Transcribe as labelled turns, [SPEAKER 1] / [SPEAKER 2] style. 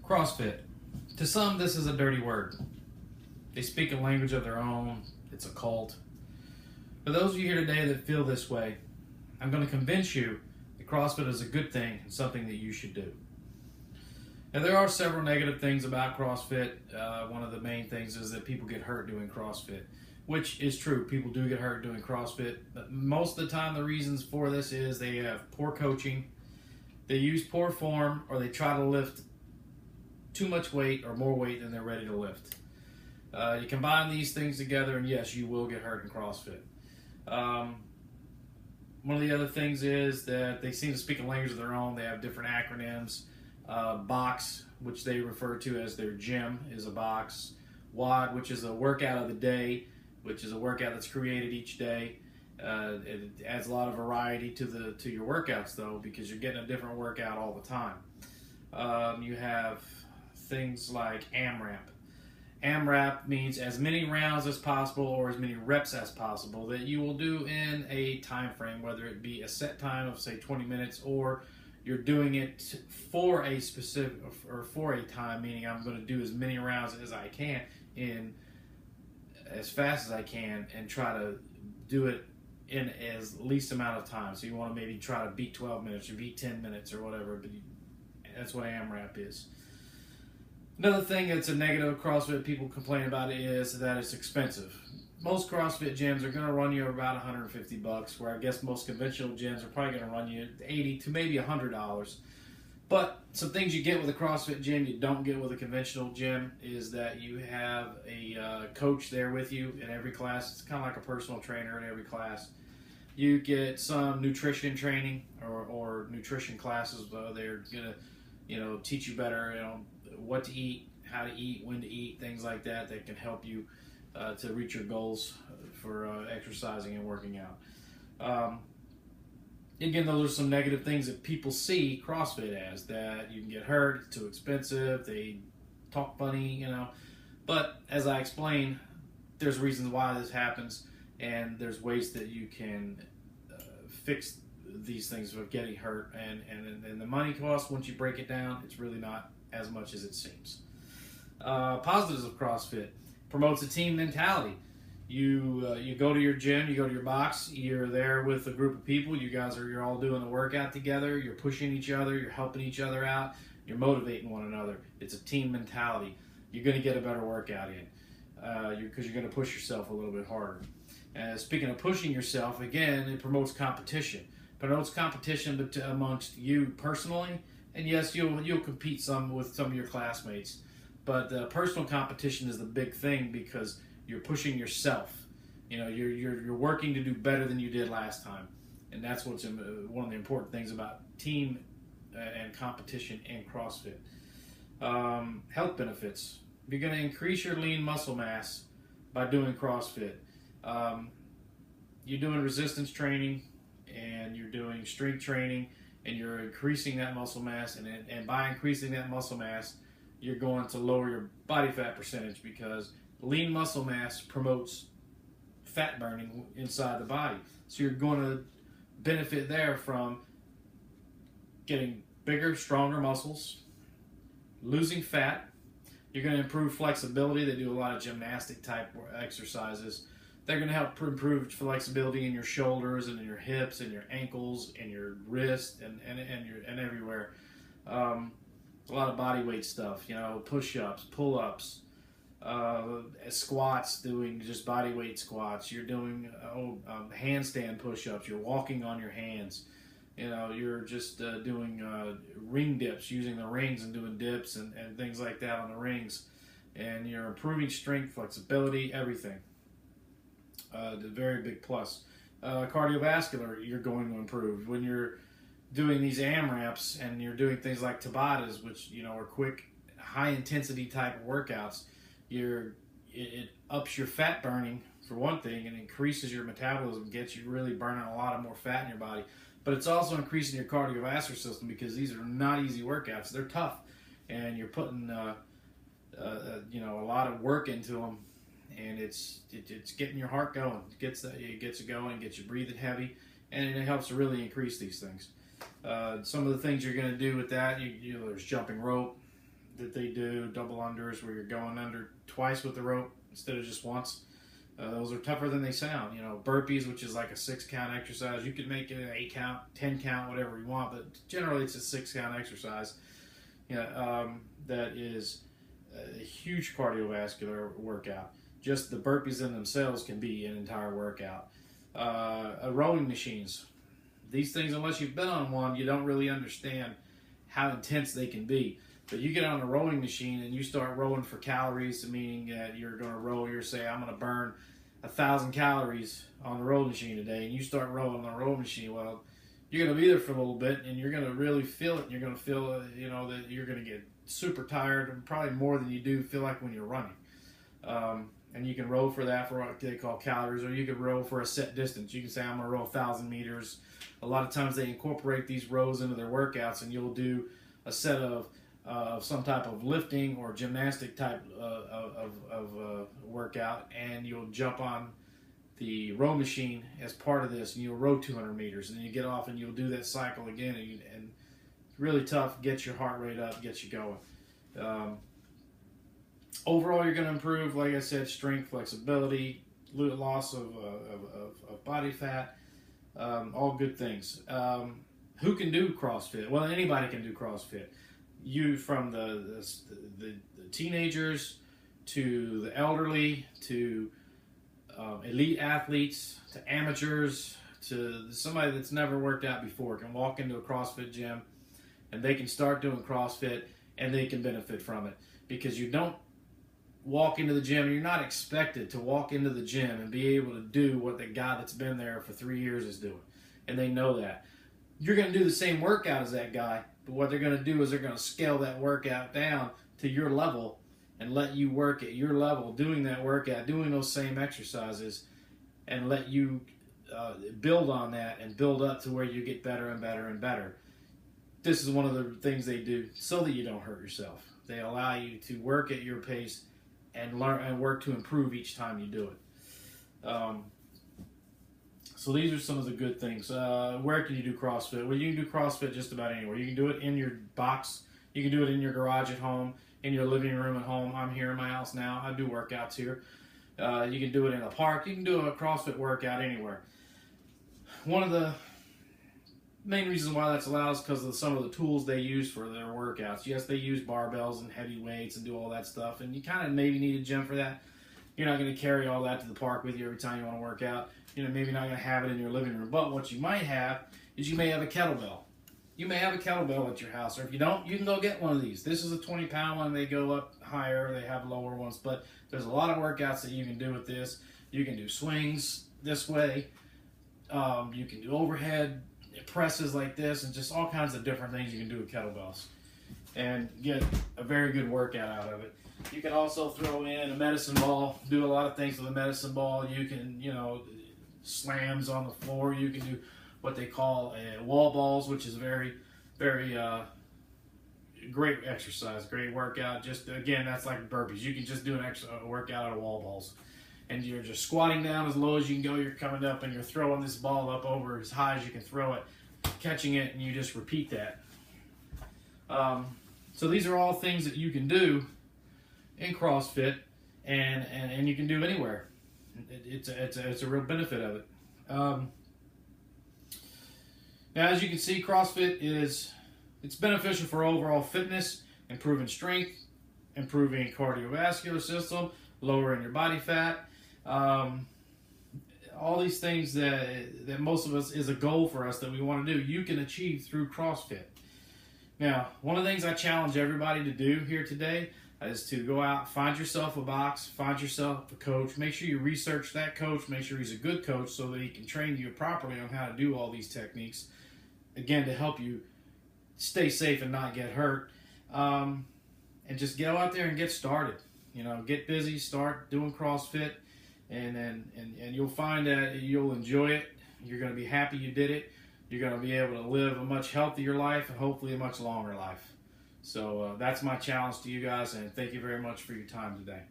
[SPEAKER 1] CrossFit. To some, this is a dirty word. They speak a language of their own. It's a cult. For those of you here today that feel this way, I'm going to convince you that CrossFit is a good thing and something that you should do. Now, there are several negative things about CrossFit. One of the main things is that people get hurt doing CrossFit, which is true. People do get hurt doing CrossFit. But most of the time, the reasons for this is they have poor coaching, they use poor form, or they try to lift too much weight or more weight than they're ready to lift. You combine these things together, and yes, you will get hurt in CrossFit. One of the other things is that they seem to speak a language of their own. They have different acronyms. Box, which they refer to as their gym, is a box. WOD, which is a workout of the day, which is a workout that's created each day. It adds a lot of variety to your workouts, though, because you're getting a different workout all the time. You have things like AMRAP. AMRAP means as many rounds as possible or as many reps as possible that you will do in a time frame, whether it be a set time of, say, 20 minutes, or you're doing it for a specific or for a time, meaning I'm going to do as many rounds as I can in as fast as I can and try to do it in as least amount of time. So you want to maybe try to beat 12 minutes or beat 10 minutes or whatever, but that's what AMRAP is. Another thing that's a negative of CrossFit people complain about is that it's expensive. Most CrossFit gyms are going to run you about $150, where I guess most conventional gyms are probably going to run you $80 to maybe $100. But some things you get with a CrossFit gym you don't get with a conventional gym is that you have a coach there with you in every class. It's kind of like a personal trainer in every class. You get some nutrition training or nutrition classes. They're going to teach you better, what to eat, how to eat, when to eat, things like that can help you to reach your goals for exercising and working out. Again, those are some negative things that people see CrossFit as, that you can get hurt, it's too expensive, they talk funny, But as I explained, there's reasons why this happens, and there's ways that you can fix these things with getting hurt. And the money cost, once you break it down, it's really not as much as it seems. Positives of CrossFit: promotes a team mentality. You go to your gym, you go to your box, you're there with a group of people, you're all doing a workout together, you're pushing each other, you're helping each other out, you're motivating one another. It's a team mentality. You're going to get a better workout in because you're going to push yourself a little bit harder. Speaking of pushing yourself, again, it promotes competition. Promotes competition amongst you personally, and yes, you'll compete some with some of your classmates, but personal competition is the big thing because you're pushing yourself. You're working to do better than you did last time, and that's what's one of the important things about team and competition in CrossFit. Health benefits: you're going to increase your lean muscle mass by doing CrossFit. You're doing resistance training and you're doing strength training, and you're increasing that muscle mass, and by increasing that muscle mass, you're going to lower your body fat percentage, because lean muscle mass promotes fat burning inside the body. So you're going to benefit there from getting bigger, stronger muscles, losing fat. You're going to improve flexibility. They do a lot of gymnastic type exercises. They're going to help improve flexibility in your shoulders and in your hips and your ankles and your wrist and everywhere. A lot of body weight stuff, push-ups, pull-ups, squats, doing just body weight squats. You're doing handstand push-ups. You're walking on your hands. You're just doing ring dips, using the rings and doing dips and things like that on the rings. And you're improving strength, flexibility, everything. The very big plus. Cardiovascular, you're going to improve. When you're doing these AMRAPs and you're doing things like Tabatas, which are quick, high intensity type of workouts, it ups your fat burning for one thing, and increases your metabolism, gets you really burning a lot of more fat in your body. But it's also increasing your cardiovascular system, because these are not easy workouts. They're tough, and you're putting a lot of work into them, and it's getting your heart going. It gets it going, gets you breathing heavy, and it helps to really increase these things. Some of the things you're going to do with that, there's jumping rope, that they do, double unders, where you're going under twice with the rope instead of just once. Those are tougher than they sound. You know, burpees, which is like a 6-count exercise, you could make it an 8-count, 10-count, whatever you want, but generally it's a 6-count exercise. That is a huge cardiovascular workout. Just the burpees in themselves can be an entire workout. Rowing machines. These things, unless you've been on one, you don't really understand how intense they can be. But you get on a rowing machine and you start rowing for calories, meaning that you're going to row, you're saying, I'm going to burn 1,000 calories on the rowing machine today, and you start rowing on the rowing machine. Well, you're going to be there for a little bit, and you're going to really feel it. And you're going to feel, that you're going to get super tired, and probably more than you do feel like when you're running. And you can row for that, for what they call calories, or you can row for a set distance. You can say, I'm going to row 1,000 meters. A lot of times they incorporate these rows into their workouts, and you'll do a set of some type of lifting or gymnastic type of workout, and you'll jump on the row machine as part of this, and you'll row 200 meters, and then you get off and you'll do that cycle again, and it's really tough, gets your heart rate up, gets you going. Overall, you're going to improve, like I said, strength, flexibility, loss of body fat, all good things. Who can do CrossFit? Well, anybody can do CrossFit. You, from the teenagers to the elderly to elite athletes to amateurs to somebody that's never worked out before can walk into a CrossFit gym, and they can start doing CrossFit and they can benefit from it, because you don't walk into the gym, you're not expected to walk into the gym and be able to do what the guy that's been there for 3 years is doing, and they know that. You're going to do the same workout as that guy, but what they're going to do is they're going to scale that workout down to your level and let you work at your level, doing that workout, doing those same exercises, and let you build on that and build up to where you get better and better and better. This is one of the things they do so that you don't hurt yourself. They allow you to work at your pace and learn and work to improve each time you do it. So these are some of the good things. Where can you do CrossFit? Well, you can do CrossFit just about anywhere. You can do it in your box. You can do it in your garage at home, in your living room at home. I'm here in my house now. I do workouts here. You can do it in a park. You can do a CrossFit workout anywhere. One of the main reasons why that's allowed is because of some of the tools they use for their workouts. Yes, they use barbells and heavy weights and do all that stuff, and you kind of maybe need a gym for that. You're not going to carry all that to the park with you every time you want to work out. Maybe not going to have it in your living room. But what you might have is you may have a kettlebell. You may have a kettlebell at your house, or if you don't, you can go get one of these. This is a 20-pound one. They go up higher. They have lower ones, but there's a lot of workouts that you can do with this. You can do swings this way. You can do overhead presses like this, and just all kinds of different things you can do with kettlebells and get a very good workout out of it. You can also throw in a medicine ball, do a lot of things with a medicine ball. You can, slams on the floor. You can do what they call wall balls, which is very, very great exercise, great workout. Just, again, that's like burpees. You can just do a workout out of wall balls. And you're just squatting down as low as you can go. You're coming up and you're throwing this ball up over as high as you can throw it, catching it, and you just repeat that. So these are all things that you can do in CrossFit, and you can do anywhere. It's a real benefit of it. Now, as you can see, CrossFit it's beneficial for overall fitness, improving strength, improving cardiovascular system, lowering your body fat. All these things that most of us is a goal for us that we want to do, you can achieve through CrossFit. Now, one of the things I challenge everybody to do here today is to go out, find yourself a box, find yourself a coach. Make sure you research that coach. Make sure he's a good coach so that he can train you properly on how to do all these techniques. Again, to help you stay safe and not get hurt. And just go out there and get started. Get busy, start doing CrossFit, and you'll find that you'll enjoy it. You're going to be happy you did it. You're going to be able to live a much healthier life and hopefully a much longer life. So that's my challenge to you guys, and thank you very much for your time today.